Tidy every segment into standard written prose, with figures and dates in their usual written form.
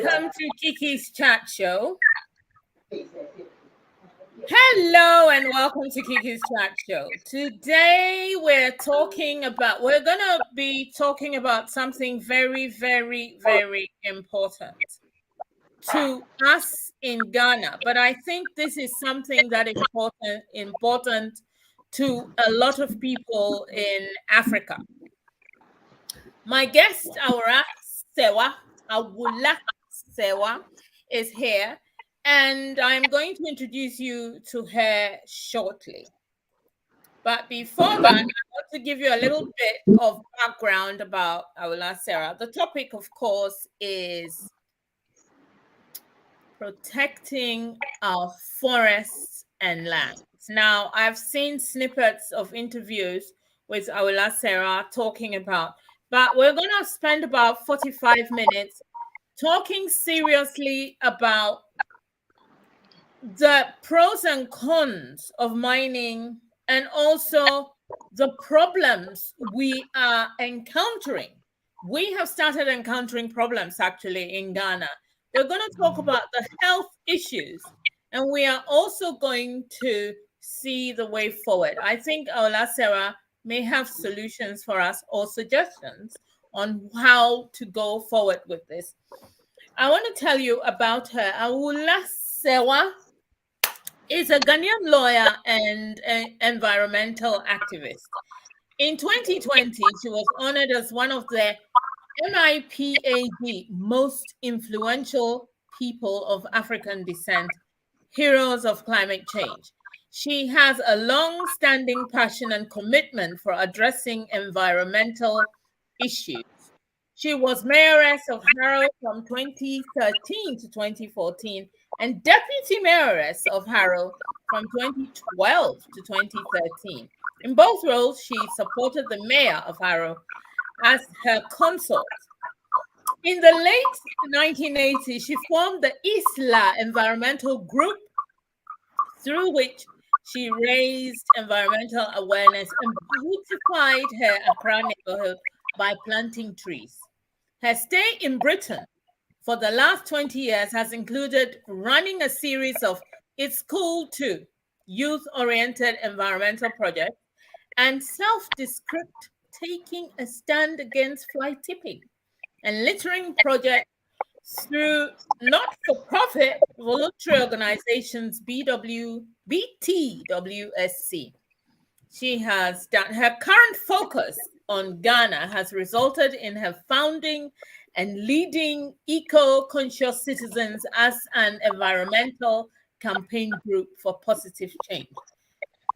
Welcome to Kiki's Chat Show. Hello and welcome to Kiki's Chat Show. Today we're going to be talking about something very, very, very important to us in Ghana. But I think this is something that is important to a lot of people in Africa. My guest, Awula Serwah, is here, and I'm going to introduce you to her shortly. But before that, I want to give you a little bit of background about Awula Serwah. The topic, of course, is protecting our forests and lands. Now, I've seen snippets of interviews with Awula Serwah talking about, but we're going to spend about 45 minutes talking seriously about the pros and cons of mining and also the problems we are encountering. We have started encountering problems actually in Ghana. We're going to talk about the health issues, and we are also going to see the way forward. I think Awula Serwah may have solutions for us or suggestions on how to go forward with this. I want to tell you about her. Awula Serwah is a Ghanaian lawyer and environmental activist. In 2020, she was honored as one of the MIPAD most influential people of African descent, heroes of climate change. She has a long-standing passion and commitment for addressing environmental issues. She was mayoress of Harrow from 2013 to 2014 and deputy mayoress of Harrow from 2012 to 2013. In both roles, she supported the mayor of Harrow as her consort. In the late 1980s, she formed the Isla Environmental Group, through which she raised environmental awareness and beautified her Accra neighbourhood by planting trees. Her stay in Britain for the last 20 years has included running a series of It's Cool Too youth-oriented environmental projects and self-descript taking a stand against fly tipping and littering projects through not-for-profit voluntary organizations BTWSC. She has done her current focus on Ghana has resulted in her founding and leading eco-conscious citizens as an environmental campaign group for positive change.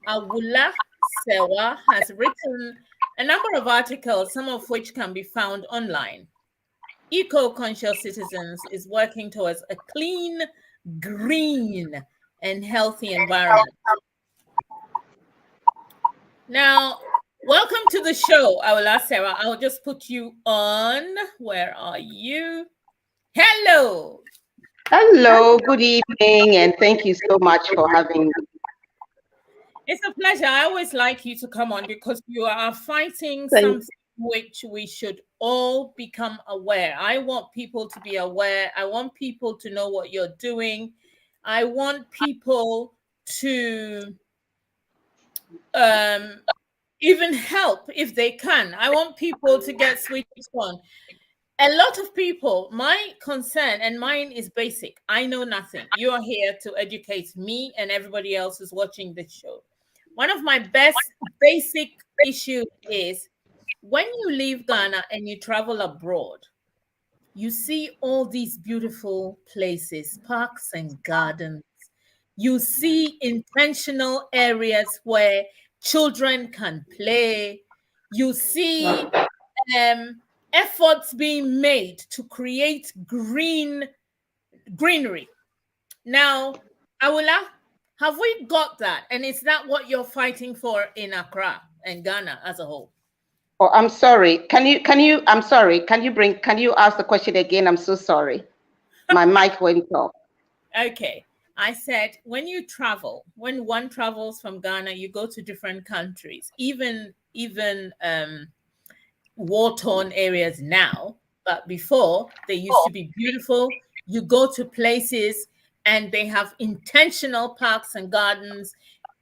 Awula Serwah has written a number of articles, some of which can be found online. Eco-conscious citizens is working towards a clean, green, and healthy environment. Now, welcome to the show, Awula Serwah. I'll just put you on. Where are you? Hello. Hello, good evening, and thank you so much for having me. It's a pleasure. I always like you to come on because you are fighting something which we should all become aware. I want people to be aware. I want people to know what you're doing. I want people to even help if they can. I want people to get switched on. A lot of people, my concern and mine is basic. I know nothing. You are here to educate me and everybody else who's watching this show. One of my basic issues is when you leave Ghana and you travel abroad, you see all these beautiful places, parks and gardens. You see intentional areas where children can play. You see efforts being made to create greenery. Now, Awula, have we got that? And is that what you're fighting for in Accra and Ghana as a whole? Oh, I'm sorry. Can you ask the question again? I'm so sorry. My mic went off. Okay. I said, when one travels from Ghana, you go to different countries, even war-torn areas now, but before they used to be beautiful. You go to places and they have intentional parks and gardens.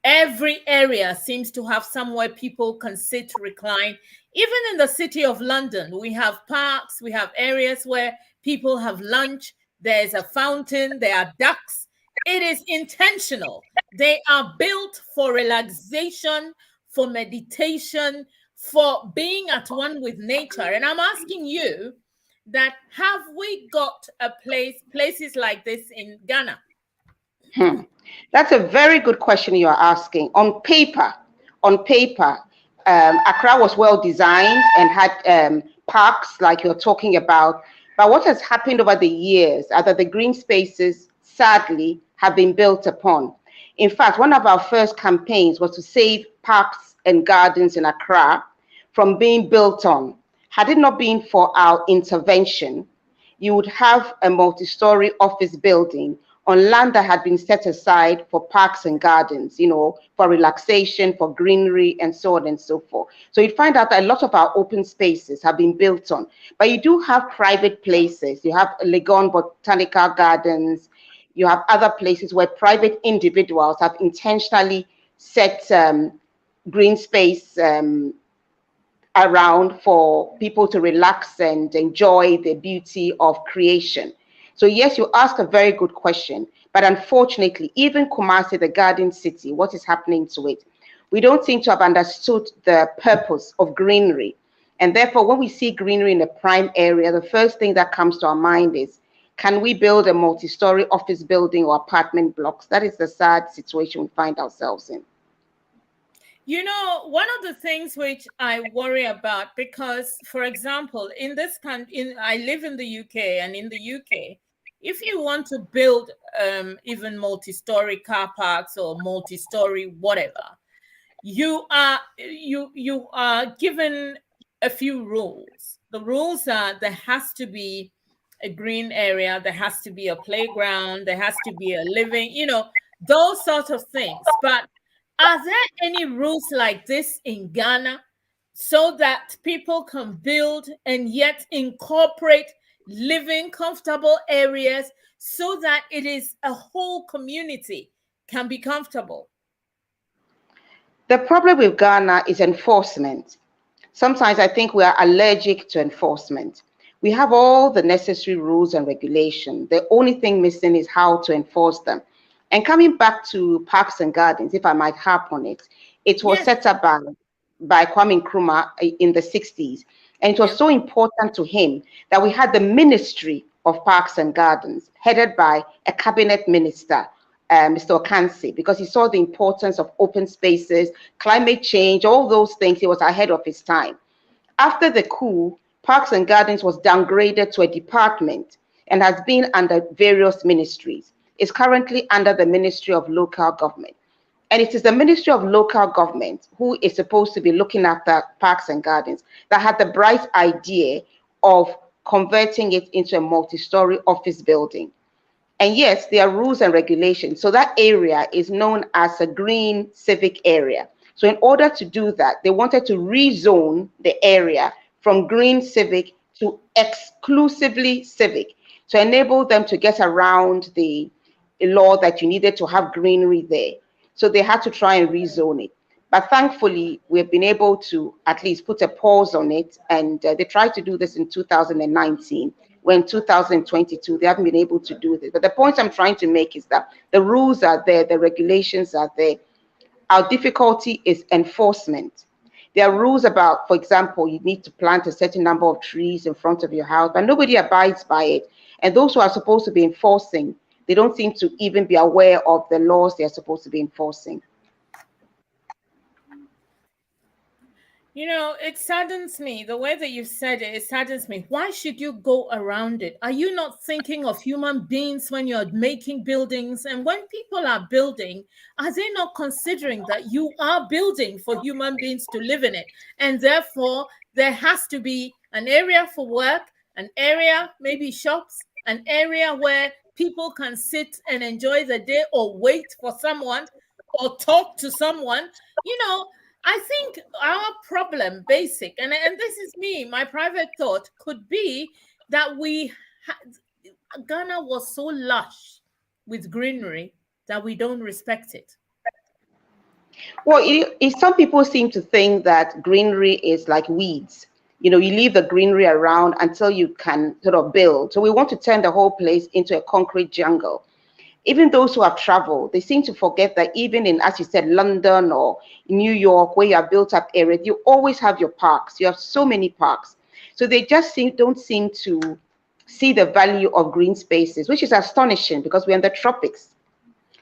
Every area seems to have somewhere people can sit, recline. Even in the city of London, we have parks, we have areas where people have lunch. There's a fountain, there are ducks. It is intentional. They are built for relaxation, for meditation, for being at one with nature. And I'm asking you that, have we got places like this in Ghana? That's a very good question you're asking. On paper, Accra was well designed and had parks like you're talking about. But what has happened over the years are that the green spaces, sadly, have been built upon. In fact, one of our first campaigns was to save parks and gardens in Accra from being built on. Had it not been for our intervention, you would have a multi-story office building on land that had been set aside for parks and gardens, for relaxation, for greenery, and so on and so forth. So you'd find out that a lot of our open spaces have been built on. But you do have private places. You have Legon Botanical Gardens. You have other places where private individuals have intentionally set green space around for people to relax and enjoy the beauty of creation. So yes, you ask a very good question, but unfortunately, even Kumasi, the garden city, what is happening to it? We don't seem to have understood the purpose of greenery. And therefore, when we see greenery in a prime area, the first thing that comes to our mind is, can we build a multi-story office building or apartment blocks? That is the sad situation we find ourselves in. One of the things which I worry about, because, for example, in this country, I live in the UK, and in the UK, if you want to build even multi-story car parks or multi-story whatever, you are given a few rules. The rules are, there has to be a green area, there has to be a playground, there has to be a living, those sort of things. But are there any rules like this in Ghana so that people can build and yet incorporate living comfortable areas so that it is a whole community can be comfortable? The problem with Ghana is enforcement. Sometimes I think we are allergic to enforcement. We have all the necessary rules and regulations. The only thing missing is how to enforce them. And coming back to parks and gardens, if I might harp on it, it was set up by Kwame Nkrumah in the 60s. And it was so important to him that we had the Ministry of Parks and Gardens, headed by a cabinet minister, Mr. Okansi, because he saw the importance of open spaces, climate change, all those things. He was ahead of his time. After the coup, Parks and Gardens was downgraded to a department and has been under various ministries. It's currently under the Ministry of Local Government. And it is the Ministry of Local Government who is supposed to be looking after parks and gardens that had the bright idea of converting it into a multi-story office building. And yes, there are rules and regulations. So that area is known as a green civic area. So in order to do that, they wanted to rezone the area from green civic to exclusively civic to enable them to get around the law that you needed to have greenery there. So they had to try and rezone it. But thankfully, we've been able to at least put a pause on it. And they tried to do this in 2019. When 2022, they haven't been able to do this. But the point I'm trying to make is that the rules are there, the regulations are there. Our difficulty is enforcement. There are rules about, for example, you need to plant a certain number of trees in front of your house, but nobody abides by it. And those who are supposed to be enforcing, they don't seem to even be aware of the laws they are supposed to be enforcing. It saddens me. The way that you've said it, it saddens me. Why should you go around it? Are you not thinking of human beings when you're making buildings? And when people are building, are they not considering that you are building for human beings to live in it? And therefore, there has to be an area for work, an area, maybe shops, an area where people can sit and enjoy the day or wait for someone or talk to someone. I think our problem, and this is me, my private thought, could be that Ghana was so lush with greenery that we don't respect it? Well, some people seem to think that greenery is like weeds. You know, you leave the greenery around until you can sort of build. So we want to turn the whole place into a concrete jungle. Even those who have traveled, they seem to forget that even in, as you said, London or New York, where you have built up areas, you always have your parks. You have so many parks. So they just don't seem to see the value of green spaces, which is astonishing because we're in the tropics.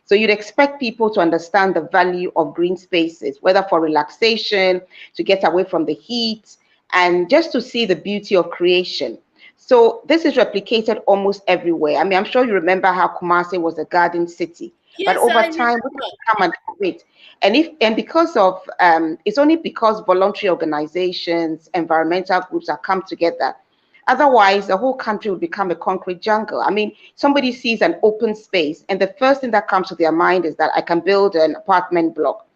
So you'd expect people to understand the value of green spaces, whether for relaxation, to get away from the heat, and just to see the beauty of creation. So this is replicated almost everywhere. I mean, I'm sure you remember how Kumasi was a garden city, but Yes, over I time, remember. we come and wait. And because of it's only because voluntary organizations, environmental groups have come together. Otherwise, the whole country would become a concrete jungle. I mean, somebody sees an open space, and the first thing that comes to their mind is that I can build an apartment block.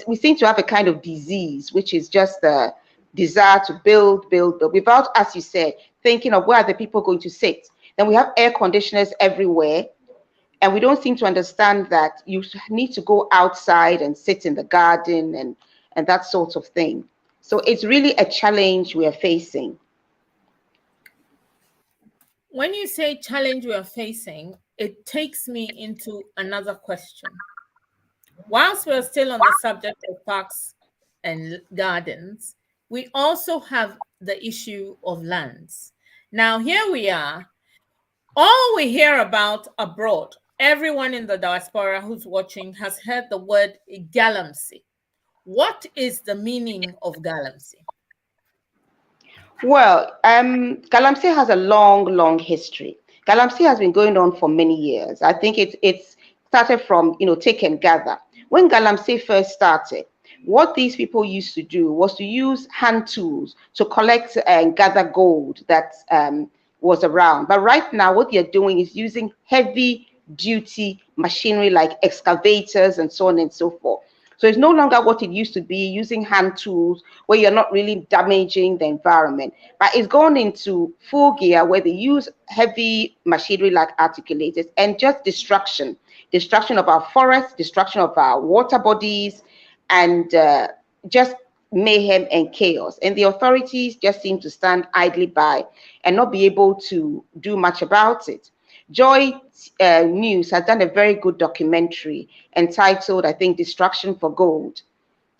We seem to have a kind of disease, which is just the desire to build, without, as you said, thinking of where are the people going to sit. Then we have air conditioners everywhere, and we don't seem to understand that you need to go outside and sit in the garden and that sort of thing. So it's really a challenge we are facing. When you say challenge we are facing, it takes me into another question. Whilst we're still on the subject of parks and gardens, we also have the issue of lands. Now, here we are. All we hear about abroad, everyone in the diaspora who's watching has heard the word galamsey. What is the meaning of galamsey? Well, Galamsey has a long history. Galamsey has been going on for many years. I think it's started from, take and gather. When Galamsey first started, what these people used to do was to use hand tools to collect and gather gold that was around. But right now, what they're doing is using heavy duty machinery like excavators and so on and so forth. So it's no longer what it used to be, using hand tools where you're not really damaging the environment. But it's gone into full gear where they use heavy machinery like articulators and just destruction of our forests, destruction of our water bodies, and just mayhem and chaos. And the authorities just seem to stand idly by and not be able to do much about it. Joy News has done a very good documentary entitled, I think, Destruction for Gold.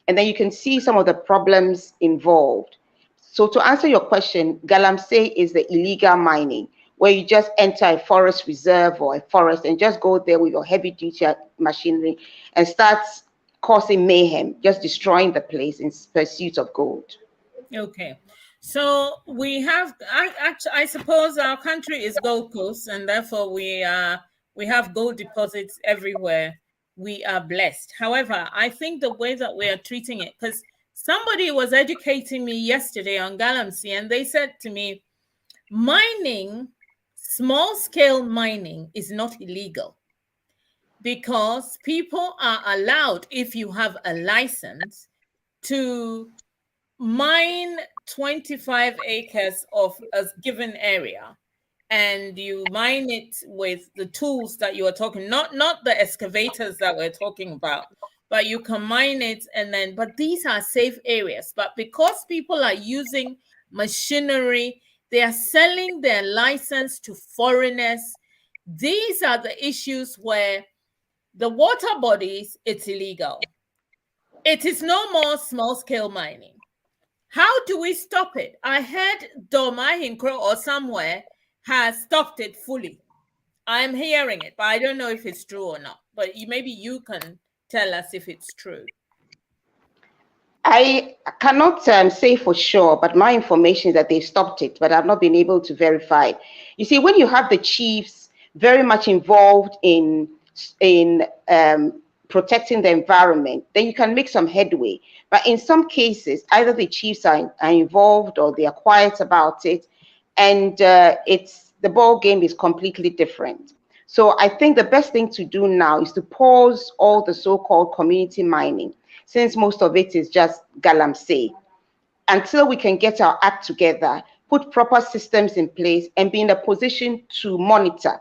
And then you can see some of the problems involved. So to answer your question, galamsey is the illegal mining, where you just enter a forest reserve or a forest and just go there with your heavy duty machinery and start causing mayhem, just destroying the place in pursuit of gold. Okay. So we have, I suppose our country is Gold Coast, and therefore we have gold deposits everywhere. We are blessed. However, I think the way that we are treating it, because somebody was educating me yesterday on galamsey, and they said to me, mining, small scale mining is not illegal because people are allowed, if you have a license, to mine 25 acres of a given area, and you mine it with the tools that you are talking, not the excavators that we're talking about, but you can mine it. And then, but these are safe areas. But because people are using machinery, they are selling their license to foreigners. These are the issues where the water bodies, it's illegal. It is no more small scale mining. How do we stop it? I heard Doma Hinkro or somewhere has stopped it fully. I'm hearing it, but I don't know if it's true or not. But maybe you can tell us if it's true. I cannot say for sure, but my information is that they've stopped it, but I've not been able to verify. You see, when you have the chiefs very much involved in protecting the environment, then you can make some headway. But in some cases, either the chiefs are involved or they are quiet about it, and the ball game is completely different. So I think the best thing to do now is to pause all the so-called community mining, since most of it is just galamsey, until we can get our act together put proper systems in place, and be in a position to monitor.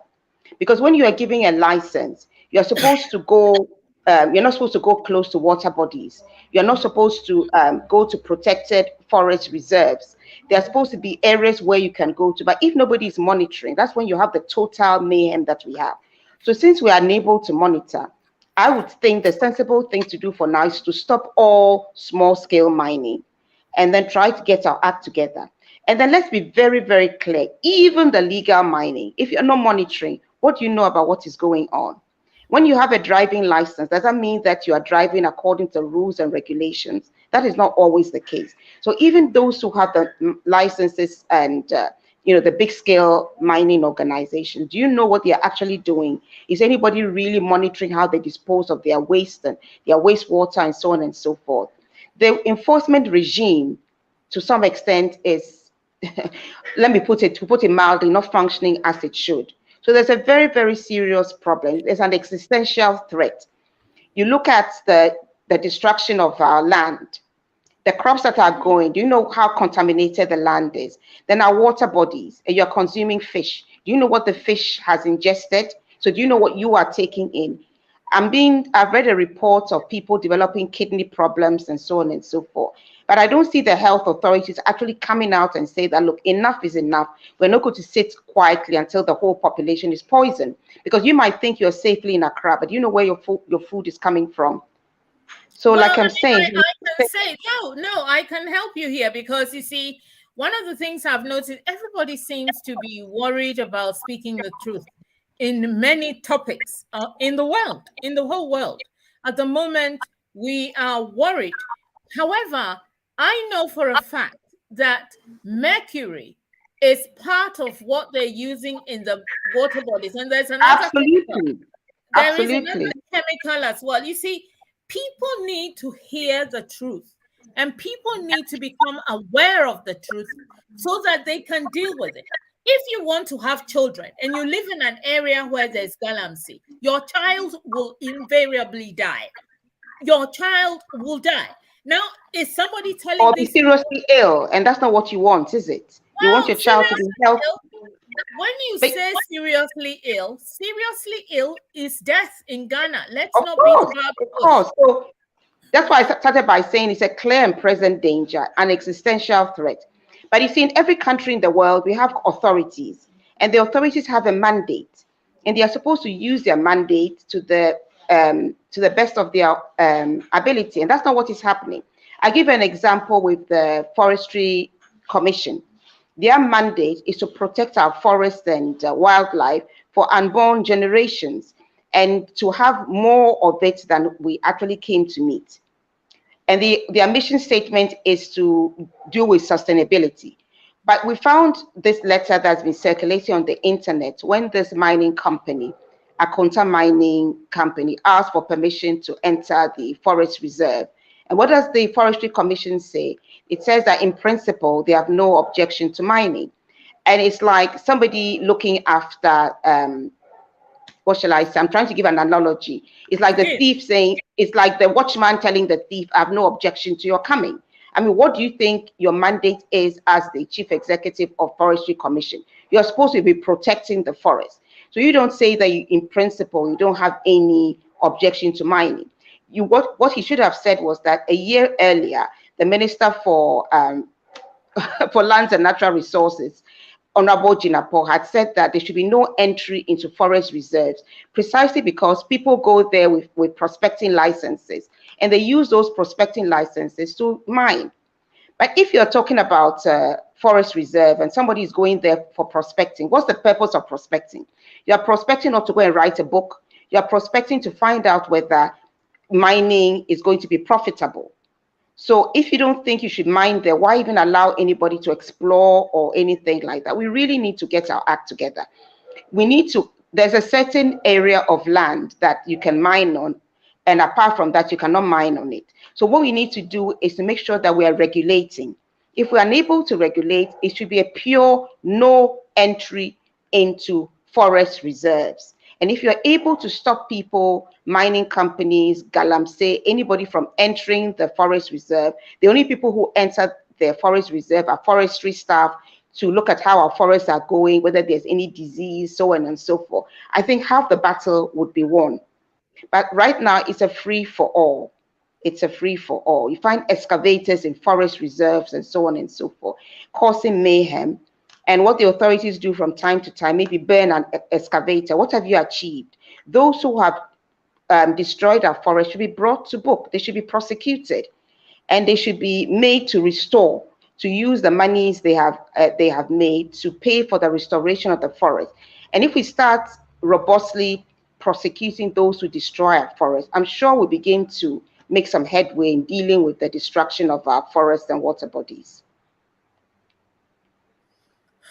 Because when you are giving a license, you're supposed to go, you're not supposed to go close to water bodies. You're not supposed to go to protected forest reserves. There are supposed to be areas where you can go to. But if nobody is monitoring, that's when you have the total mayhem that we have. So since we are unable to monitor, I would think the sensible thing to do for now is to stop all small-scale mining and then try to get our act together. And then let's be very, very clear. Even the legal mining, if you're not monitoring, what do you know about what is going on? When you have a driving license, does that mean that you are driving according to rules and regulations? That is not always the case. So even those who have the licenses and the big scale mining organizations, do you know what they are actually doing? Is anybody really monitoring how they dispose of their waste and their wastewater and so on and so forth? The enforcement regime, to some extent, is, let me put it mildly, not functioning as it should. So there's a very, very serious problem. There's an existential threat. You look at the destruction of our land, the crops that are going, do you know how contaminated the land is? Then our water bodies, and you're consuming fish. Do you know what the fish has ingested? So do you know what you are taking in? I've read a report of people developing kidney problems and so on and so forth. But I don't see the health authorities actually coming out and say that, look, enough is enough. We're not going to sit quietly until the whole population is poisoned. Because you might think you're safely in Accra, but you know where your food is coming from. So well, like I'm saying, I can help you here, because you see, one of the things I've noticed, everybody seems to be worried about speaking the truth in many topics in the world, in the whole world. At the moment, we are worried. However, I know for a fact that mercury is part of what they're using in the water bodies. And there's another chemical. There is another chemical as well. You see, people need to hear the truth, and people need to become aware of the truth so that they can deal with it. If you want to have children and you live in an area where there's galamsey, your child will invariably die. Your child will die. Now, is somebody telling or be seriously ill, and that's not what you want, is it? You want your child to be healthy. When you say seriously ill is death in Ghana. Let's not beat about the bush. So that's why I started by saying it's a clear and present danger, an existential threat. But you see, in every country in the world, we have authorities, and the authorities have a mandate, and they are supposed to use their mandate to the best of their ability, and that's not what is happening. I'll give an example with the Forestry Commission. Their mandate is to protect our forests and wildlife for unborn generations, and to have more of it than we actually came to meet. And their mission statement is to deal with sustainability. But we found this letter that's been circulating on the internet when this mining company, Akonta Mining Company, asked for permission to enter the forest reserve. And what does the Forestry Commission say? It says that in principle, they have no objection to mining. And it's like somebody looking after, what shall I say? I'm trying to give an analogy. It's like the thief saying, it's like the watchman telling the thief, I have no objection to your coming. I mean, what do you think your mandate is as the chief executive of Forestry Commission? You're supposed to be protecting the forest. So you don't say that in principle, you don't have any objection to mining. What he should have said was that a year earlier, the Minister for Lands and Natural Resources, Honorable Jinapo, had said that there should be no entry into forest reserves, precisely because people go there with prospecting licenses, and they use those prospecting licenses to mine. But if you're talking about forest reserve and somebody is going there for prospecting, what's the purpose of prospecting? You're prospecting not to go and write a book. You're prospecting to find out whether mining is going to be profitable. So if you don't think you should mine there, why even allow anybody to explore or anything like that? We really need to get our act together. There's a certain area of land that you can mine on, and apart from that, you cannot mine on it. So what we need to do is to make sure that we are regulating. If we are unable to regulate, it should be a pure no entry into forest reserves. And if you're able to stop people, mining companies, galamsey, anybody from entering the forest reserve, the only people who enter the forest reserve are forestry staff to look at how our forests are going, whether there's any disease, so on and so forth, I think half the battle would be won. But right now, it's a free for all. It's a free for all. You find excavators in forest reserves and so on and so forth, causing mayhem. And what the authorities do from time to time, maybe burn an excavator. What have you achieved? Those who have destroyed our forest should be brought to book. They should be prosecuted, and they should be made to restore, to use the monies they have made to pay for the restoration of the forest. And if we start robustly prosecuting those who destroy our forest, I'm sure we'll begin to make some headway in dealing with the destruction of our forests and water bodies.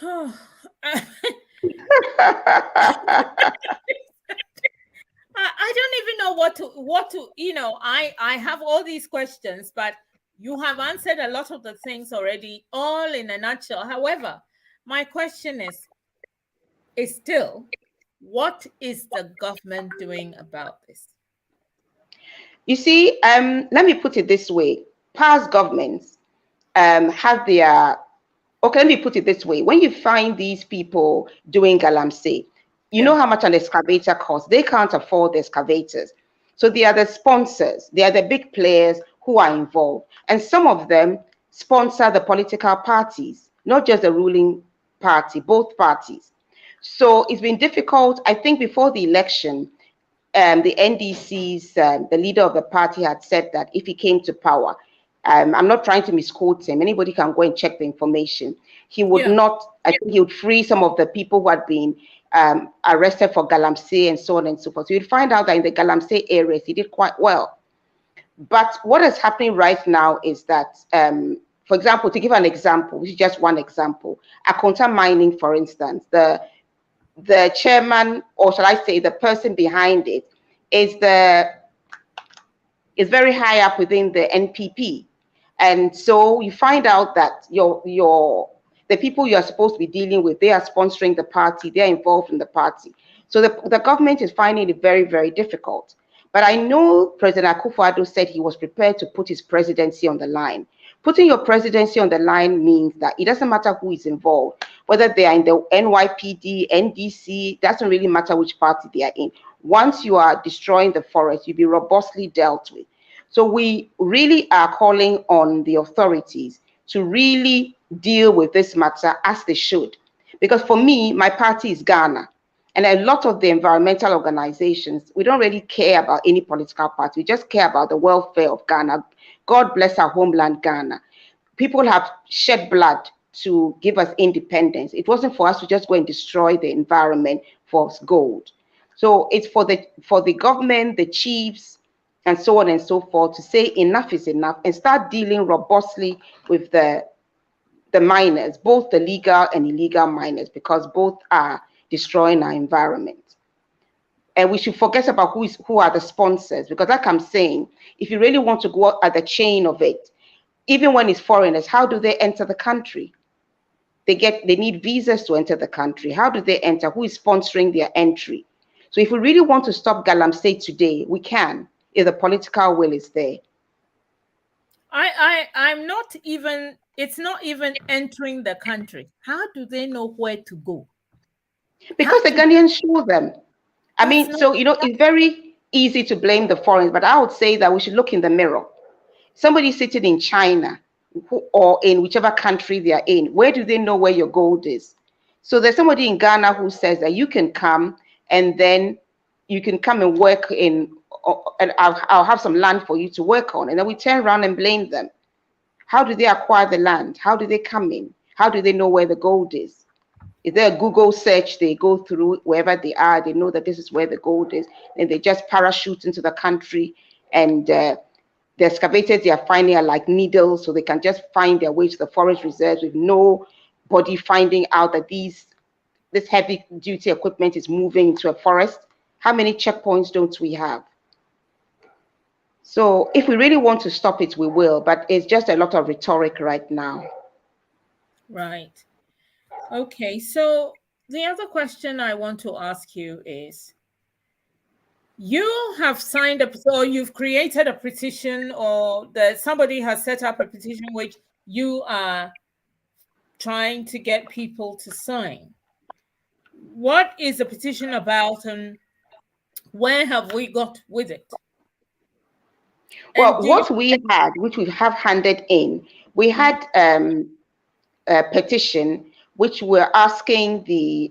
I don't even know what to, I have all these questions, but you have answered a lot of the things already, all in a nutshell. However, my question is still, what is the government doing about this? You see, let me put it this way. Past governments have their, okay, let me put it this way. When you find these people doing galamsey, you know how much an excavator costs. They can't afford the excavators. So they are the sponsors. They are the big players who are involved. And some of them sponsor the political parties, not just the ruling party, both parties. So it's been difficult. I think before the election, the NDC's, the leader of the party had said that if he came to power, I'm not trying to misquote him. Anybody can go and check the information. He would not, I think he would free some of the people who had been arrested for galamsey and so on and so forth. So you'd find out that in the galamsey areas, he did quite well. But what is happening right now is that, for example, to give an example, which is just one example, Akonta mining, for instance, the chairman, or shall I say the person behind it, is very high up within the NPP. And so you find out that the people you are supposed to be dealing with, they are sponsoring the party, they're involved in the party. So the government is finding it very, very difficult. But I know President Akufo-Addo said he was prepared to put his presidency on the line. Putting your presidency on the line means that it doesn't matter who is involved, whether they are in the NYPD, NDC, doesn't really matter which party they are in. Once you are destroying the forest, you'll be robustly dealt with. So we really are calling on the authorities to really deal with this matter as they should. Because for me, my party is Ghana. And a lot of the environmental organizations, we don't really care about any political party. We just care about the welfare of Ghana. God bless our homeland, Ghana. People have shed blood to give us independence. It wasn't for us to just go and destroy the environment for gold. So it's for the government, the chiefs, and so on and so forth to say enough is enough and start dealing robustly with the miners, both the legal and illegal miners, because both are destroying our environment. And we should forget about who are the sponsors, because like I'm saying, if you really want to go at the chain of it, even when it's foreigners, how do they enter the country? They need visas to enter the country. How do they enter? Who is sponsoring their entry? So if we really want to stop galamsey today, we can, if the political will is there. I'm not even, it's not even entering the country. How do they know where to go? Because the Ghanaians show them. I mean, so, it's very easy to blame the foreigners, but I would say that we should look in the mirror. Somebody sitting in China or in whichever country they are in, where do they know where your gold is? So there's somebody in Ghana who says that you can come and then you can come and work and I'll have some land for you to work on. And then we turn around and blame them. How do they acquire the land? How do they come in? How do they know where the gold is? Is there a Google search they go through wherever they are? They know that this is where the gold is. And they just parachute into the country, and the excavators they are finding are like needles, so they can just find their way to the forest reserves with nobody finding out that this heavy duty equipment is moving into a forest. How many checkpoints don't we have? So if we really want to stop it, we will, but it's just a lot of rhetoric right now. Right. Okay, so the other question I want to ask you is, you have signed up, so you've created a petition, or that somebody has set up a petition which you are trying to get people to sign. What is the petition about, and where have we got with it? Well, what we had, which we have handed in, we had a petition which we're asking the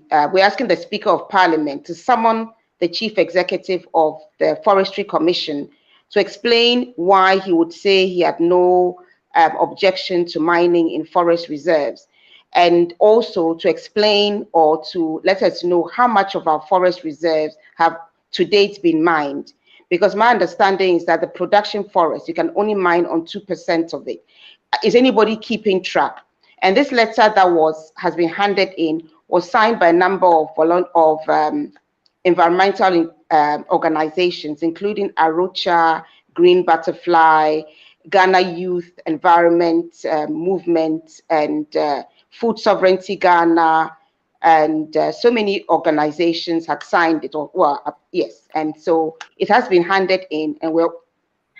Speaker of Parliament to summon the Chief Executive of the Forestry Commission to explain why he would say he had no objection to mining in forest reserves, and also to explain or to let us know how much of our forest reserves have to date been mined. Because my understanding is that the production forest, you can only mine on 2% of it. Is anybody keeping track? And this letter that has been handed in was signed by a number of environmental organizations, including Arocha, Green Butterfly, Ghana Youth Environment Movement, and Food Sovereignty Ghana, and so many organizations had signed it. Yes, and so it has been handed in, and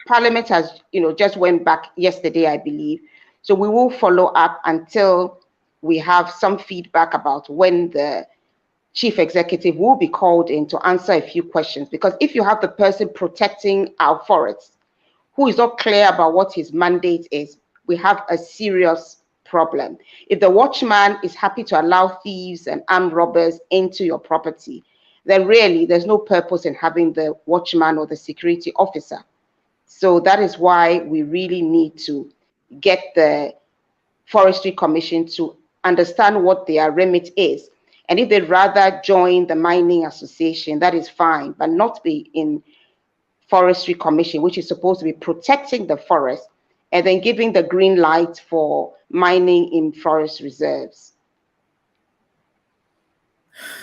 Parliament has, just went back yesterday, I believe. So we will follow up until we have some feedback about when the Chief Executive will be called in to answer a few questions. Because if you have the person protecting our forests who is not clear about what his mandate is, we have a serious problem. If the watchman is happy to allow thieves and armed robbers into your property, then really there's no purpose in having the watchman or the security officer. So that is why we really need to get the Forestry Commission to understand what their remit is. And if they'd rather join the Mining Association, that is fine, but not be in Forestry Commission, which is supposed to be protecting the forest and then giving the green light for mining in forest reserves.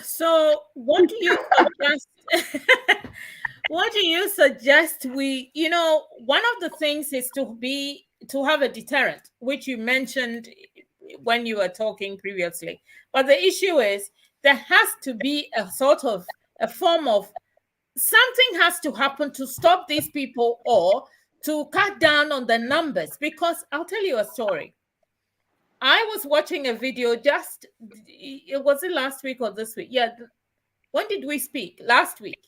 So what do you suggest? What do you suggest we, one of the things is to have a deterrent, which you mentioned when you were talking previously. But the issue is there has to be a sort of a form of something has to happen to stop these people or to cut down on the numbers. Because I'll tell you a story. I was watching a video was it last week or this week? Yeah. When did we speak? Last week.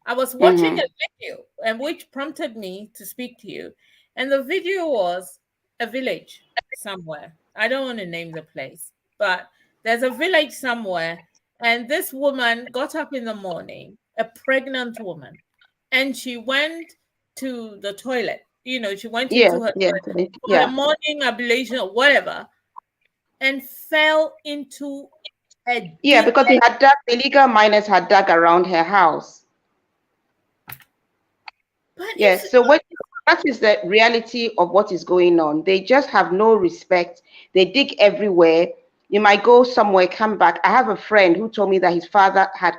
I was watching a video, and which prompted me to speak to you. And the video was a village somewhere. I don't want to name the place, but there's a village somewhere. And this woman got up in the morning, a pregnant woman, and she went to the toilet. She went into her toilet for the morning ablation or whatever, and fell into a because the illegal miners had dug around her house. Yes, so that is the reality of what is going on. They just have no respect. They dig everywhere. You might go somewhere, come back. I have a friend who told me that his father had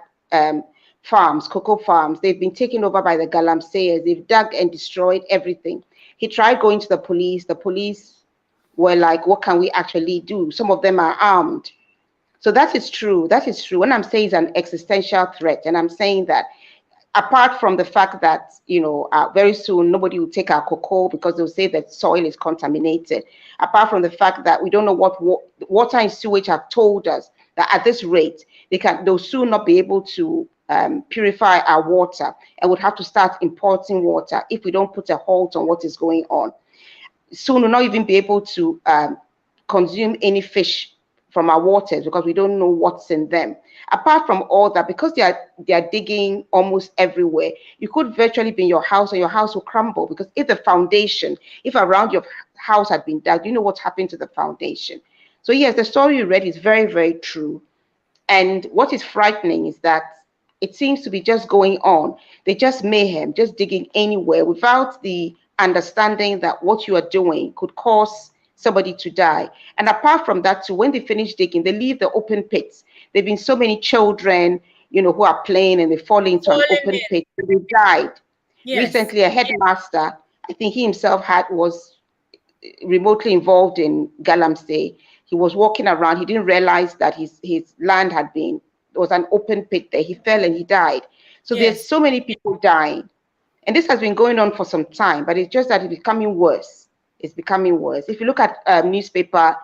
farms, cocoa farms. They've been taken over by the Galamseyers. They've dug and destroyed everything. He tried going to the police. The police were like, what can we actually do? Some of them are armed. So that is true. That is true. When I'm saying it's an existential threat, and I'm saying that apart from the fact that, very soon nobody will take our cocoa because they'll say that soil is contaminated. Apart from the fact that we don't know what water and sewage have told us that at this rate, they'll soon not be able to purify our water and would have to start importing water if we don't put a halt on what is going on. Soon we'll not even be able to consume any fish from our waters because we don't know what's in them. Apart from all that, because they are digging almost everywhere, you could virtually be in your house and your house will crumble, because if around your house had been dug, you know what happened to the foundation. So yes, the story you read is very, very true. And what is frightening is that it seems to be just going on. They just mayhem, just digging anywhere without the understanding that what you are doing could cause somebody to die. And apart from that too, when they finish digging, they leave the open pits. There've been so many children, who are playing and they fall into an open pit. They died. Yes. Recently, a headmaster, I think he himself was remotely involved in Galamsey. He was walking around. He didn't realize that his land there was an open pit there. He fell and he died. So there's so many people dying. And this has been going on for some time, but it's just that it's becoming worse. It's becoming worse. If you look at newspaper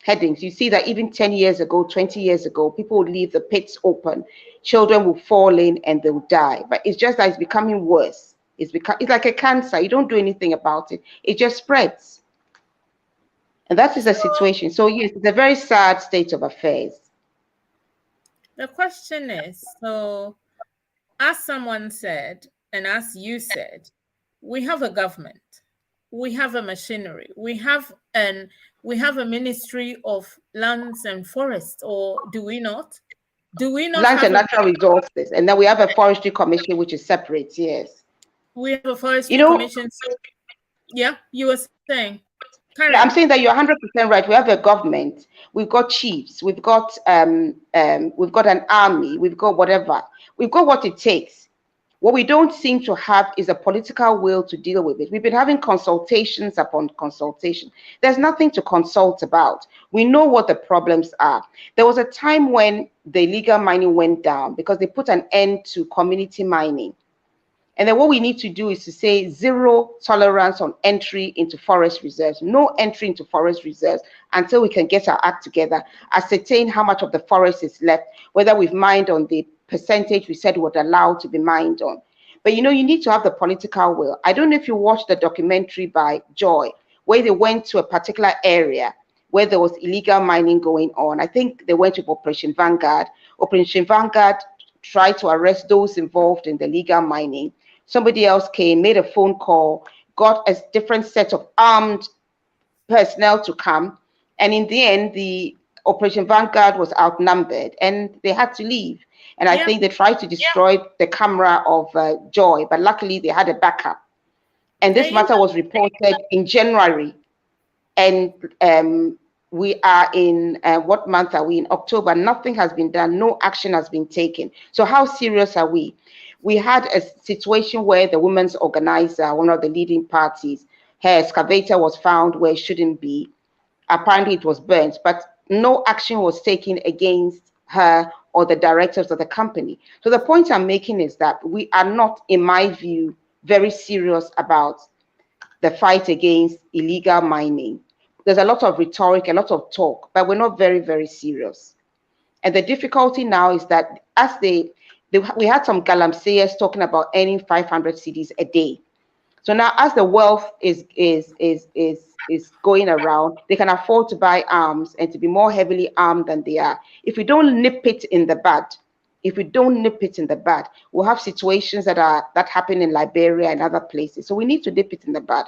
headings. You see that even 10 years ago, 20 years ago, people would leave the pits open, children will fall in and they will die. But it's just that it's becoming worse. It's like a cancer. You don't do anything about it. It just spreads. And that is the situation. So yes, it's a very sad state of affairs. The question is, so as someone said, and as you said, we have a government, we have a machinery, we have a Ministry of Lands and Forests, or do we not? Do we not Lands have and Natural Resources, and then we have a Forestry Commission, which is separate. Yes, we have a Forestry Commission. So, yeah, you were saying. Yeah, I'm saying that you're 100% right. We have a government, we've got chiefs, we've got an army, we've got whatever, we've got what it takes. What we don't seem to have is a political will to deal with it. We've been having consultations upon consultation. There's nothing to consult about. We know what the problems are. There was a time when the illegal mining went down because they put an end to community mining. And then what we need to do is to say zero tolerance on entry into forest reserves, no entry into forest reserves until we can get our act together, ascertain how much of the forest is left, whether we've mined on the percentage we said would allow to be mined on. But you know, you need to have the political will. I don't know if you watched the documentary by Joy, where they went to a particular area where there was illegal mining going on. I think they went to Operation Vanguard. Operation Vanguard tried to arrest those involved in the illegal mining. Somebody else came, made a phone call, got a different set of armed personnel to come. And in the end, the Operation Vanguard was outnumbered and they had to leave. And I think they tried to destroy the camera of Joy, but luckily they had a backup. And this matter was reported in January. And we are in, what month are we in? October. Nothing has been done. No action has been taken. So how serious are we? We had a situation where the women's organizer, one of the leading parties, her excavator was found where it shouldn't be. Apparently it was burnt, but no action was taken against her or the directors of the company. So the point I'm making is that we are not, in my view, very serious about the fight against illegal mining. There's a lot of rhetoric, a lot of talk, but we're not very, very serious. And the difficulty now is that as we had some galamseyers talking about earning 500 cedis a day. So now as the wealth is going around, they can afford to buy arms and to be more heavily armed than they are. If we don't nip it in the bud, we'll have situations that happen in Liberia and other places. So we need to nip it in the bud.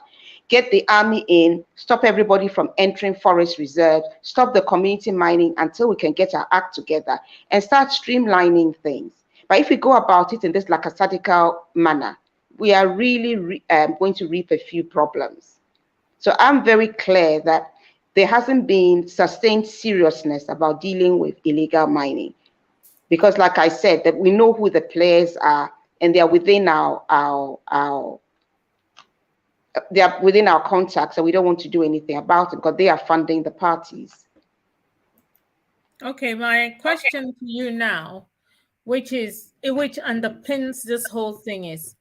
Get the army in, stop everybody from entering forest reserves, stop the community mining until we can get our act together and start streamlining things. But if we go about it in this lackadaisical manner, we are really going to reap a few problems. So I'm very clear that there hasn't been sustained seriousness about dealing with illegal mining. Because like I said, that we know who the players are and they are within our contacts, and we don't want to do anything about it because they are funding the parties. Okay, my question to you now, which underpins this whole thing is,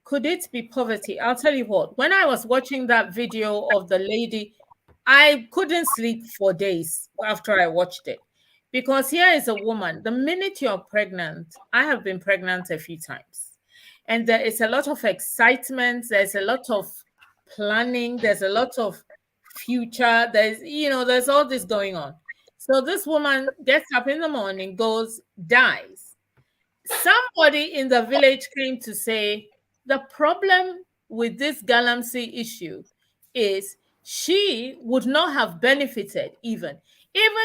could it be poverty? I'll tell you what, when I was watching that video of the lady, I couldn't sleep for days after I watched it. Because here is a woman, the minute you're pregnant, I have been pregnant a few times, and there is a lot of excitement, there's a lot of planning, there's a lot of future, there's all this going on. So this woman gets up in the morning, goes, dies. Somebody in the village came to say, the problem with this galamsey issue is she would not have benefited even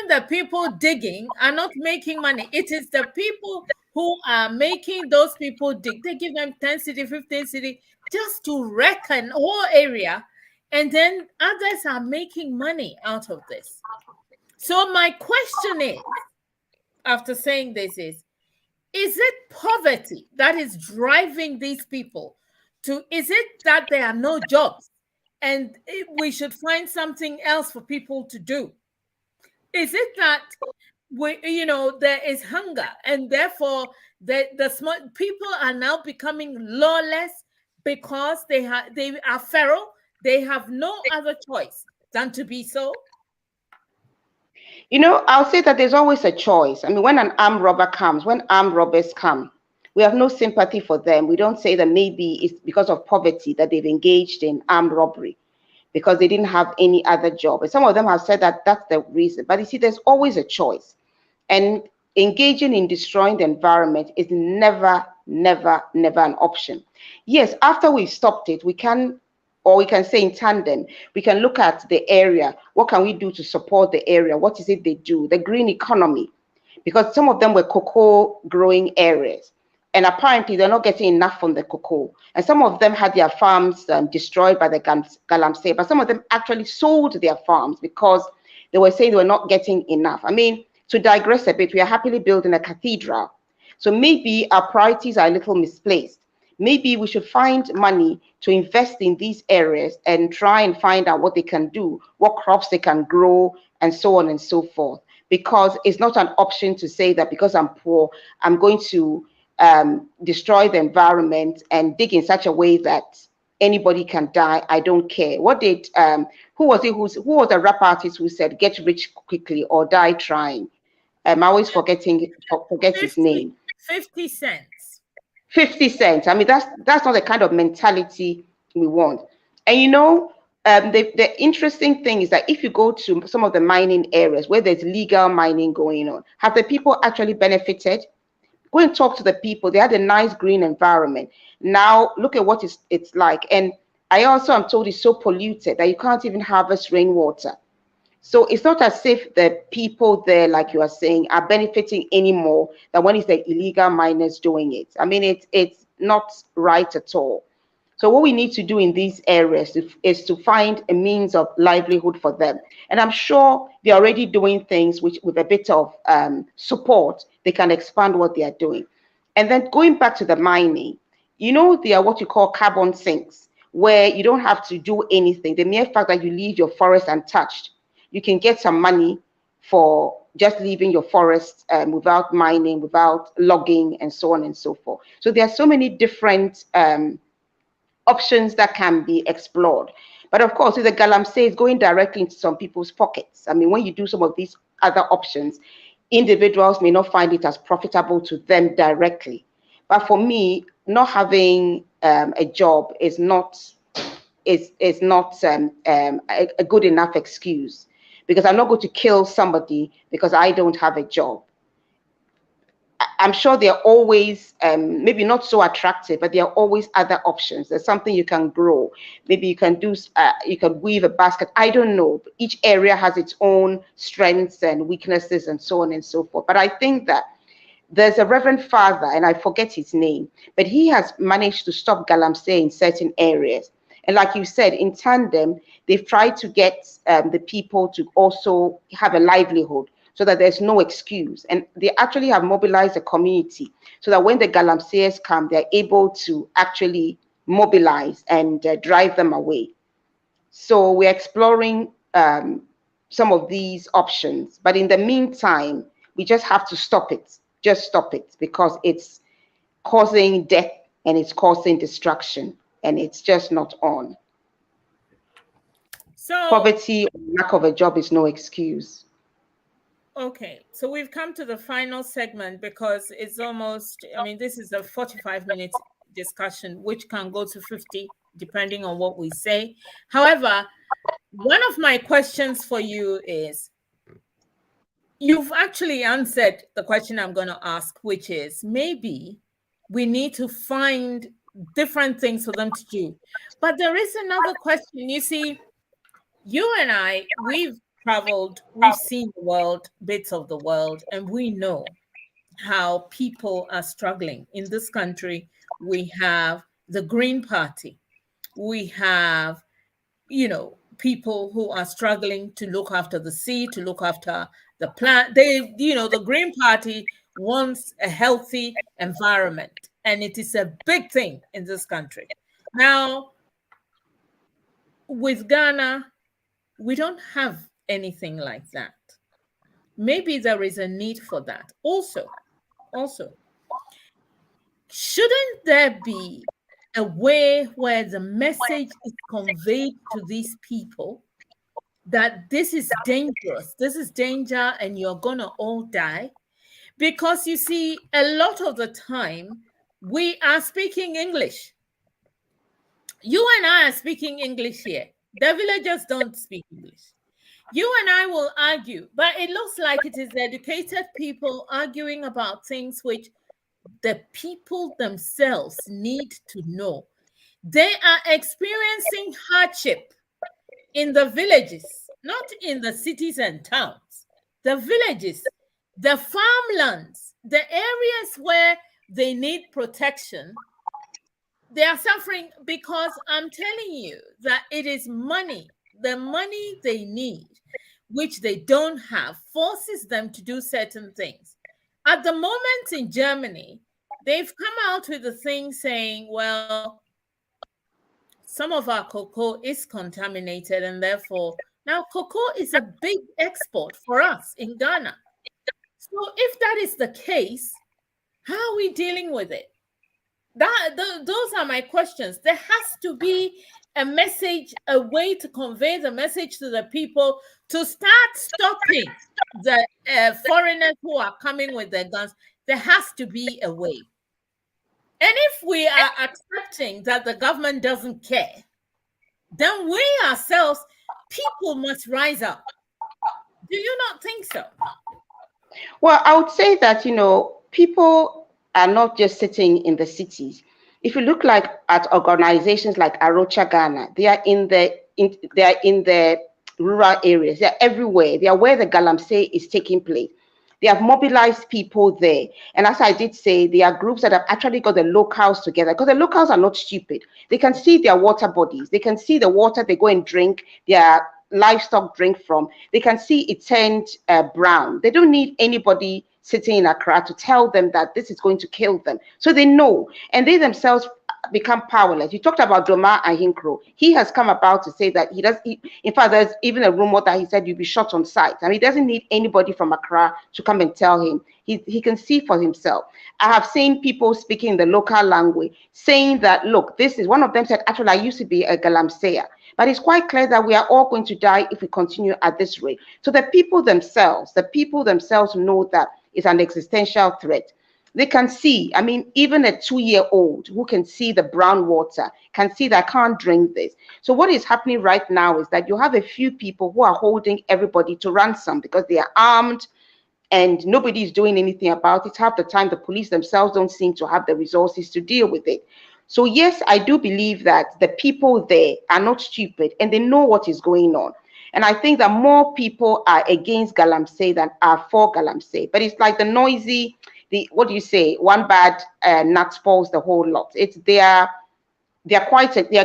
the people digging are not making money. It is the people who are making those people dig. They give them 10 cedi, 15 cedi just to wreck an whole area. And then others are making money out of this. So my question is, after saying this is it poverty that is driving these people to, is it that there are no jobs and we should find something else for people to do? Is it that there is hunger and therefore the smart people are now becoming lawless because they are feral? They have no other choice than to be so. You know, I'll say that there's always a choice. I mean, when an armed robber comes, when armed robbers come, we have no sympathy for them. We don't say that maybe it's because of poverty that they've engaged in armed robbery because they didn't have any other job. And some of them have said that that's the reason. But you see, there's always a choice. And engaging in destroying the environment is never, never, never an option. Yes, after we've stopped it, we can, or we can say in tandem, we can look at the area. What can we do to support the area? What is it they do? The green economy, because some of them were cocoa growing areas. And apparently they're not getting enough from the cocoa. And some of them had their farms destroyed by the galamsey, but some of them actually sold their farms because they were saying they were not getting enough. I mean, to digress a bit, we are happily building a cathedral. So maybe our priorities are a little misplaced. Maybe we should find money to invest in these areas and try and find out what they can do, what crops they can grow, and so on and so forth. Because it's not an option to say that because I'm poor, I'm going to destroy the environment and dig in such a way that anybody can die. I don't care. What did who was it? Who was a rap artist who said, "Get rich quickly or die trying"? I'm always forget his name. 50 cents. 50 cents. I mean, that's not the kind of mentality we want. And you know, the interesting thing is that if you go to some of the mining areas where there's legal mining going on, have the people actually benefited? Go and talk to the people. They had a nice green environment. Now look at what it's like. And I also am told it's so polluted that you can't even harvest rainwater. So it's not as if the people there, like you are saying, are benefiting anymore than when it's the illegal miners doing it. I mean, it's not right at all. So what we need to do in these areas is to find a means of livelihood for them. And I'm sure they're already doing things which, with a bit of support, they can expand what they are doing. And then going back to the mining, you know, they are what you call carbon sinks, where you don't have to do anything. The mere fact that you leave your forest untouched, you can get some money for just leaving your forest without mining, without logging, and so on and so forth. So there are so many different options that can be explored. But of course, if the galamsey is going directly into some people's pockets, I mean, when you do some of these other options, individuals may not find it as profitable to them directly. But for me, not having a job is not a good enough excuse, because I'm not going to kill somebody because I don't have a job. I'm sure there are always, maybe not so attractive, but there are always other options. There's something you can grow. Maybe you can do, you can weave a basket. I don't know. Each area has its own strengths and weaknesses and so on and so forth. But I think that there's a Reverend Father, and I forget his name, but he has managed to stop galamsey in certain areas. And like you said, in tandem, they've tried to get the people to also have a livelihood, so that there's no excuse. And they actually have mobilized the community so that when the galamseyers come, they're able to actually mobilize and drive them away. So we're exploring some of these options. But in the meantime, we just have to stop it. Just stop it, because it's causing death and it's causing destruction, and it's just not on. So poverty or lack of a job is no excuse. Okay, so we've come to the final segment because it's almost, I mean, this is a 45 minutes discussion, which can go to 50 depending on what we say. However, one of my questions for you is, you've actually answered the question I'm going to ask, which is maybe we need to find different things for them to do. But there is another question. You see, you and I, we've traveled, we've seen the world, bits of the world, and we know how people are struggling. In this country, we have the Green Party. We have, you know, people who are struggling to look after the sea, to look after the plant. They, you know, the Green Party wants a healthy environment, and it is a big thing in this country. Now, with Ghana, we don't have anything like that. Maybe there is a need for that. Also, shouldn't there be a way where the message is conveyed to these people that this is dangerous. This is danger and you're going to all die. Because you see, a lot of the time, we are speaking English. You and I are speaking English here. The villagers don't speak English. You and I will argue, but it looks like it is educated people arguing about things which the people themselves need to know. They are experiencing hardship in the villages, not in the cities and towns. The villages, the farmlands, the areas where they need protection, they are suffering because I'm telling you that it is money, the money they need, which they don't have, forces them to do certain things. At the moment in Germany, they've come out with a thing saying, well, some of our cocoa is contaminated and therefore now cocoa is a big export for us in Ghana. So if that is the case, how are we dealing with it? Those are my questions. There has to be a message, a way to convey the message to the people to start stopping the foreigners who are coming with their guns. There has to be a way. And if we are accepting that the government doesn't care, then we ourselves, people must rise up. Do you not think so? Well, I would say that, people are not just sitting in the cities. If you look at organizations like Arocha Ghana, they are in the rural areas. They are everywhere. They are where the Galamsey is taking place. They have mobilized people there. And as I did say, there are groups that have actually got the locals together, because the locals are not stupid. They can see their water bodies. They can see the water they go and drink, their livestock drink from. They can see it turned brown. They don't need anybody sitting in Accra to tell them that this is going to kill them. So they know, and they themselves become powerless. You talked about Doma Ahinkro. He has come about to say that in fact, there's even a rumor that he said you'll be shot on sight. I mean, he doesn't need anybody from Accra to come and tell him. He can see for himself. I have seen people speaking in the local language saying that, look, this is, one of them said, actually, I used to be a Galamseya. But it's quite clear that we are all going to die if we continue at this rate. So the people themselves know that it's an existential threat. They can see, I mean, even a 2-year-old who can see the brown water can see that I can't drink this. So what is happening right now is that you have a few people who are holding everybody to ransom because they are armed and nobody is doing anything about it. Half the time, the police themselves don't seem to have the resources to deal with it. So yes, I do believe that the people there are not stupid and they know what is going on. And I think that more people are against Galamsey than are for Galamsey. But it's like the noisy, what do you say? One bad nut spoils the whole lot. They are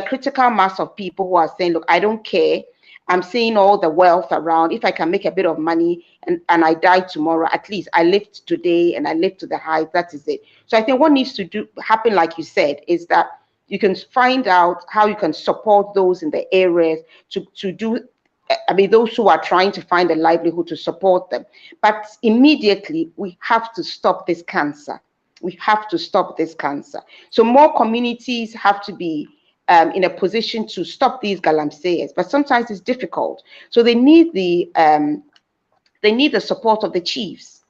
critical mass of people who are saying, look, I don't care. I'm seeing all the wealth around. If I can make a bit of money and I die tomorrow, at least I lived today and I lived to the height. That is it. So I think what needs to happen, like you said, is that you can find out how you can support those in the areas to do. I mean, those who are trying to find a livelihood, to support them. But immediately, we have to stop this cancer. We have to stop this cancer. So more communities have to be in a position to stop these galamseyers. But sometimes it's difficult. So they need the support of the chiefs.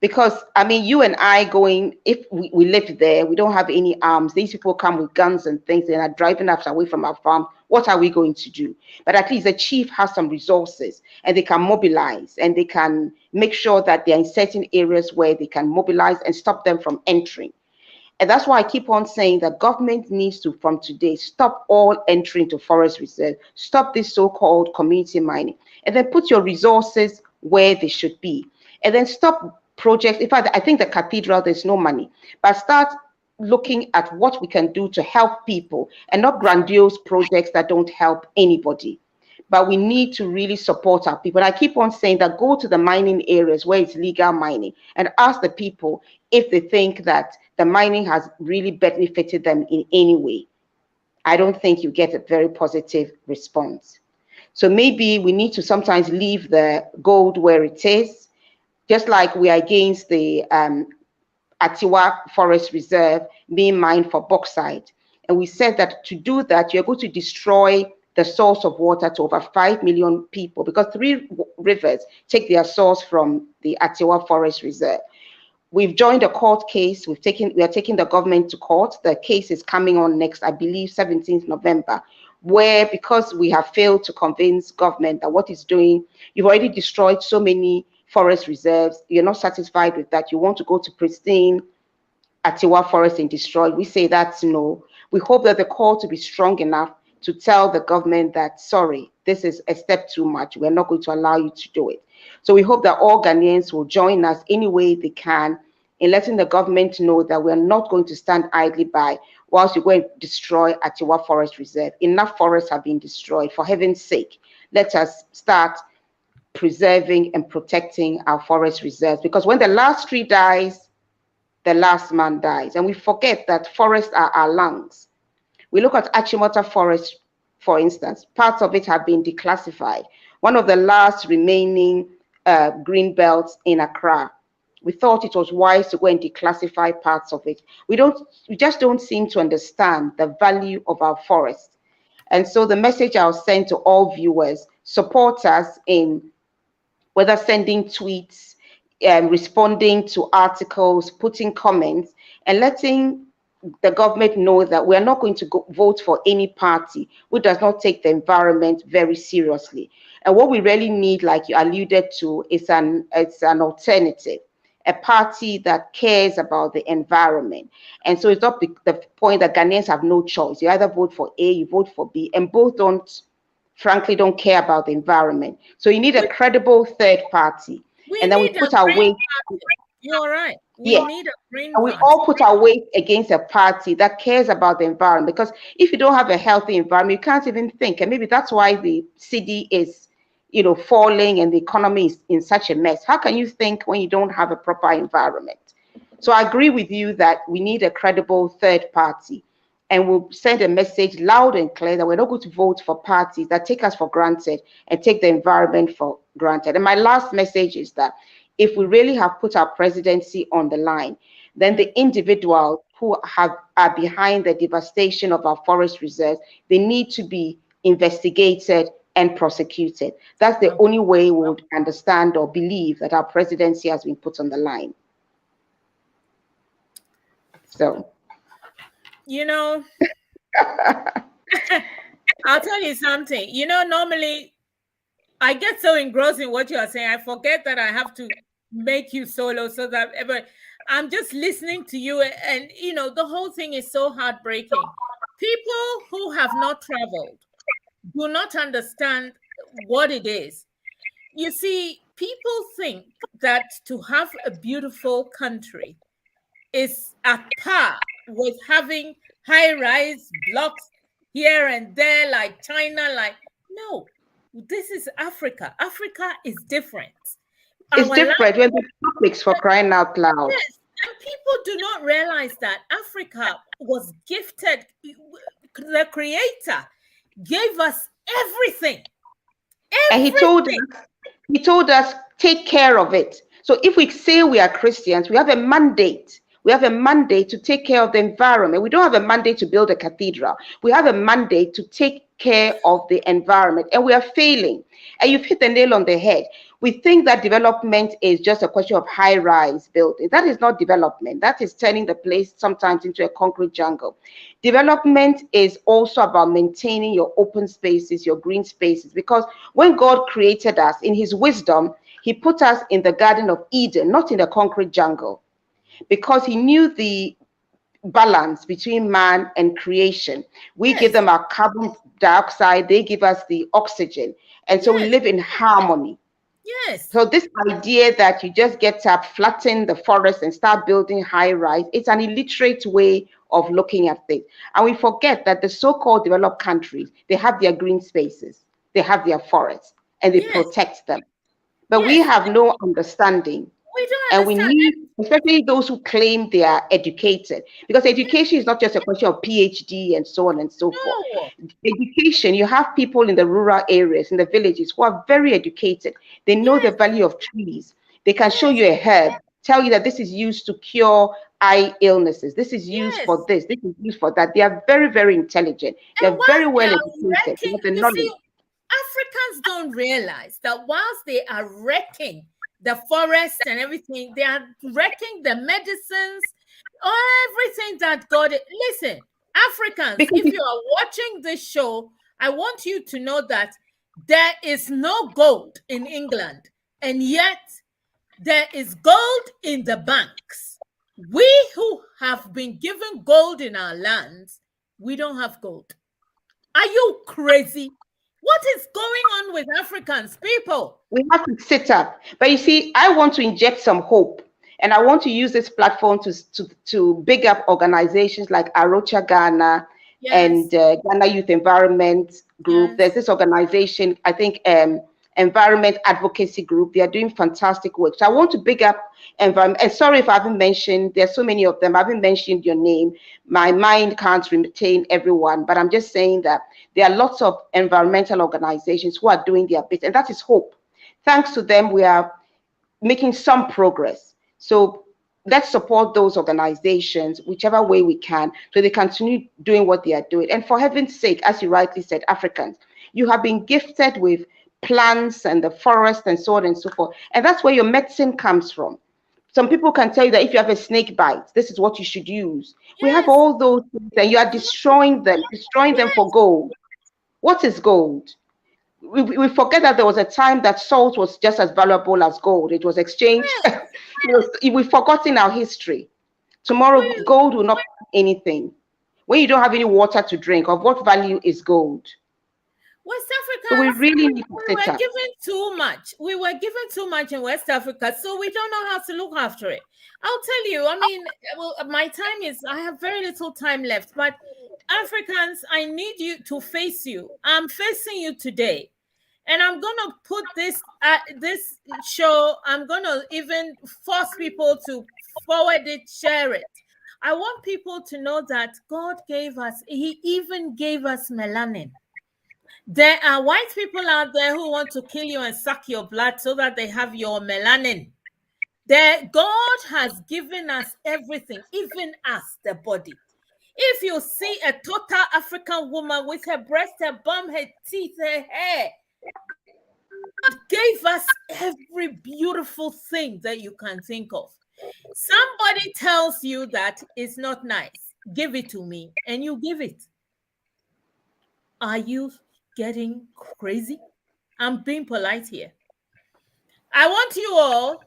Because, I mean, you and I going, if we live there, we don't have any arms. These people come with guns and things and are driving us away from our farm. What are we going to do? But at least the chief has some resources and they can mobilize and they can make sure that they're in certain areas where they can mobilize and stop them from entering. And that's why I keep on saying that government needs to, from today, stop all entry into forest reserve, stop this so-called community mining, and then put your resources where they should be. And then stop projects. In fact, I think the cathedral, there's no money, but start looking at what we can do to help people and not grandiose projects that don't help anybody. But we need to really support our people. And I keep on saying that go to the mining areas where it's legal mining and ask the people if they think that the mining has really benefited them in any way. I don't think you get a very positive response. So maybe we need to sometimes leave the gold where it is. Just like we are against the Atiwa Forest Reserve being mined for bauxite. And we said that to do that, you're going to destroy the source of water to over 5 million people, because 3 rivers take their source from the Atiwa Forest Reserve. We've joined a court case. We are taking the government to court. The case is coming on next, I believe, 17th November, where because we have failed to convince government that what it's doing, you've already destroyed so many forest reserves, you're not satisfied with that, you want to go to pristine Atiwa Forest and destroy. We say that's no. We hope that the court will be strong enough to tell the government that, sorry, this is a step too much. We're not going to allow you to do it. So we hope that all Ghanaians will join us any way they can in letting the government know that we're not going to stand idly by whilst you go and destroy Atiwa Forest Reserve. Enough forests have been destroyed. For heaven's sake, let us start preserving and protecting our forest reserves, because when the last tree dies, the last man dies. And we forget that forests are our lungs. We look at Achimota Forest, for instance, parts of it have been declassified. One of the last remaining green belts in Accra. We thought it was wise to go and declassify parts of it. We just don't seem to understand the value of our forests. And so the message I'll send to all viewers, support us in whether sending tweets, responding to articles, putting comments, and letting the government know that we're not going to vote for any party who does not take the environment very seriously. And what we really need, like you alluded to, is an alternative, a party that cares about the environment. And so it's not the point that Ghanaians have no choice. You either vote for A, you vote for B, and both frankly don't care about the environment. So you need a credible third party. And then we put our weight. You're right. We need a green and we all put our weight against a party that cares about the environment. Because if you don't have a healthy environment, you can't even think. And maybe that's why the city is, falling and the economy is in such a mess. How can you think when you don't have a proper environment? So I agree with you that we need a credible third party. And we'll send a message loud and clear that we're not going to vote for parties that take us for granted and take the environment for granted. And my last message is that if we really have put our presidency on the line, then the individuals who are behind the devastation of our forest reserves, they need to be investigated and prosecuted. That's the only way we would understand or believe that our presidency has been put on the line. So, I'll tell you something. Normally I get so engrossed in what you are saying, I forget that I have to make you solo so that I'm just listening to you. And, the whole thing is so heartbreaking. People who have not traveled do not understand what it is. You see, people think that to have a beautiful country is at par with having high-rise blocks here and there, like China. No, this is Africa. Africa is different. It's different when the topics, for crying out loud. Yes, and people do not realize that Africa was gifted. The Creator gave us everything. And he told us, take care of it. So if we say we are Christians, we have a mandate. We have a mandate to take care of the environment. We don't have a mandate to build a cathedral. We have a mandate to take care of the environment, and we are failing. And you've hit the nail on the head. We think that development is just a question of high-rise building. That is not development. That is turning the place sometimes into a concrete jungle. Development is also about maintaining your open spaces, your green spaces, because when God created us in his wisdom, he put us in the Garden of Eden, not in the concrete jungle, because he knew the balance between man and creation. We give them our carbon dioxide, they give us the oxygen. And so we live in harmony. Yes. So this idea that you just get up, flatten the forest and start building high-rise, it's an illiterate way of looking at things. And we forget that the so-called developed countries, they have their green spaces, they have their forests, and they protect them. But we have no understanding. We don't and understand. we need, especially those who claim they are educated, because education is not just a question of PhD and so on and so forth. Education, you have people in the rural areas, in the villages, who are very educated. They know the value of trees. They can show you a herb, tell you that this is used to cure eye illnesses. This is used for this. This is used for that. They are very, very intelligent. They're very well educated. They have the knowledge. See, Africans don't realize that whilst they are wrecking the forest and everything, they are wrecking the medicines, everything that God. Listen, Africans, if you are watching this show, I want you to know that there is no gold in England, and yet there is gold in the banks. We who have been given gold in our lands, we don't have gold. Are you crazy? What is going on with Africans, people? We have to sit up. But you see, I want to inject some hope. And I want to use this platform to big up organizations like Arocha Ghana and Ghana Youth Environment Group. There's this organization, I think, Environment Advocacy Group. They are doing fantastic work. So I want to big up environment. And sorry if I haven't mentioned, there's so many of them. I haven't mentioned your name. My mind can't retain everyone, but I'm just saying that there are lots of environmental organizations who are doing their bit, and that is hope. Thanks to them, we are making some progress. So let's support those organizations whichever way we can, so they continue doing what they are doing. And for heaven's sake, as you rightly said, Africans, you have been gifted with plants and the forest and so on and so forth. And that's where your medicine comes from. Some people can tell you that if you have a snake bite, this is what you should use. We have all those things, and you are destroying them for gold. What is gold? We forget that there was a time that salt was just as valuable as gold. It was exchanged. We've forgotten our history. Tomorrow, gold will not be anything. When you don't have any water to drink, of what value is gold? West Africa, so we really need to we were given too much. We were given too much in West Africa, so we don't know how to look after it. I'll tell you, I mean, well, my time is, I have very little time left, but Africans, I need you to face you. I'm facing you today. And I'm going to put this show, I'm going to even force people to forward it, share it. I want people to know that God gave us, He even gave us melanin. There are white people out there who want to kill you and suck your blood so that they have your melanin. God has given us everything, even us, the body. If you see a total African woman with her breast, her bum, her teeth, her hair, God gave us every beautiful thing that you can think of. Somebody tells you that it's not nice, give it to me, and you give it. Are you getting crazy? I'm being polite here. I want you all,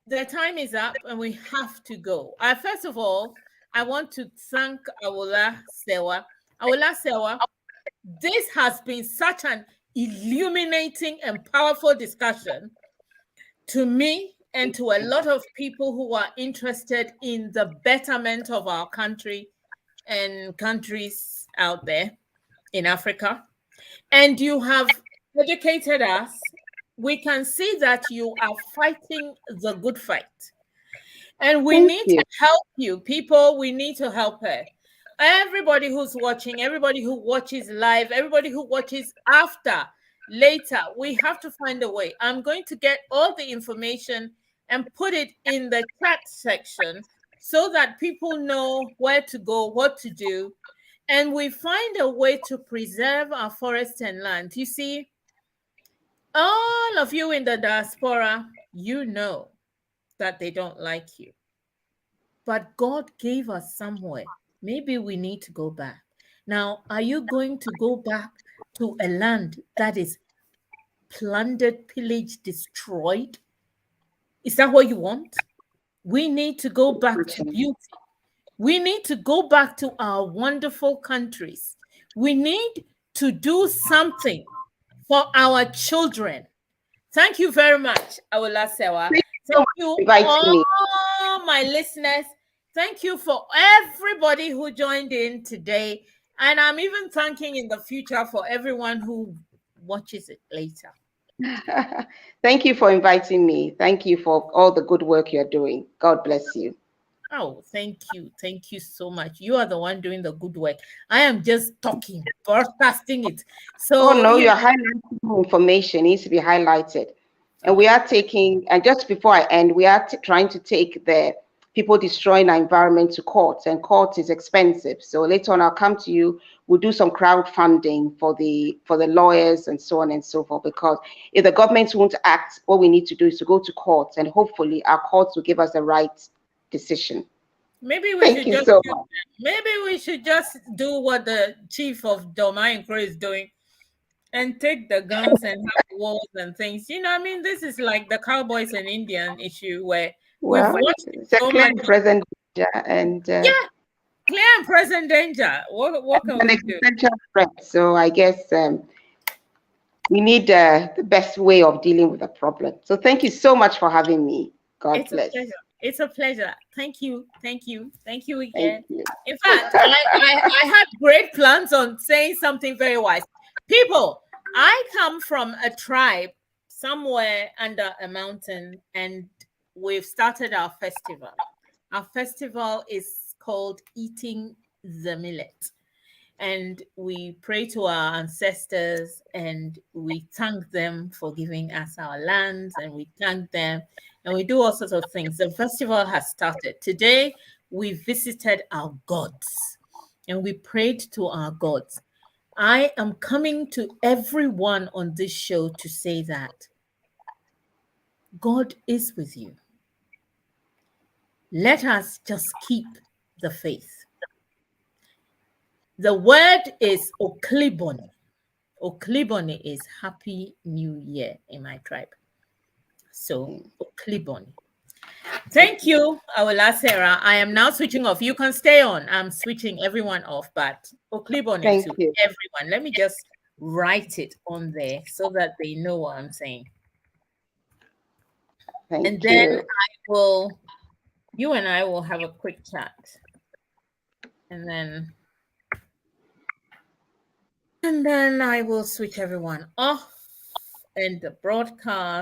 the time is up and we have to go. First of all, I want to thank Awula Serwah. Awula Serwah, this has been such an illuminating and powerful discussion to me and to a lot of people who are interested in the betterment of our country and countries out there in Africa. And you have educated us. We can see that you are fighting the good fight. And we need to help you. People, we need to help her. Everybody who's watching, everybody who watches live, everybody who watches after, later, we have to find a way. I'm going to get all the information and put it in the chat section so that people know where to go, what to do, and we find a way to preserve our forests and land. You see, all of you in the diaspora, you know that they don't like you. But God gave us somewhere. Maybe we need to go back. Now, are you going to go back to a land that is plundered, pillaged, destroyed? Is that what you want? We need to go back to beauty. We need to go back to our wonderful countries. We need to do something for our children. Thank you very much, Awula Serwah. Thank you, all my listeners. Thank you for everybody who joined in today. And I'm even thanking in the future for everyone who watches it later. Thank you for inviting me. Thank you for all the good work you're doing. God bless you. Oh, thank you. Thank you so much. You are the one doing the good work. I am just talking, broadcasting it. So, oh, no, you're highlighting information. It needs to be highlighted. And we are taking, and just before I end, we are trying to take the people destroying our environment to court, and court is expensive. So later on, I'll come to you. We'll do some crowdfunding for the lawyers and so on and so forth, because if the government won't act, what we need to do is to go to court, and hopefully our courts will give us the right decision. Maybe we should just do what the chief of Domain is doing, and take the guns and have wars and things. You know, I mean, this is like the cowboys and Indian issue where we've watched it's a clear and present danger, and yeah, clear and present danger. What can we do? Existential threat. So I guess we need the best way of dealing with the problem. So thank you so much for having me. God bless. It's a pleasure. Thank you. Thank you again. Thank you. In fact, I had great plans on saying something very wise. People, I come from a tribe somewhere under a mountain, and we've started our festival. Our festival is called Eating the Millet. And we pray to our ancestors, and we thank them for giving us our lands, and we thank them, and we do all sorts of things. The festival has started. Today, we visited our gods, and we prayed to our gods. I am coming to everyone on this show to say that God is with you. Let us just keep the faith. The word is Okliboni. Okliboni is Happy New Year in my tribe. So, Okliboni. Thank you, Awula Serwah. I am now switching off. You can stay on. I'm switching everyone off, but Okliboni to everyone. Let me just write it on there so that they know what I'm saying. Thank then you and I will have a quick chat. And then I will switch everyone off and the broadcast.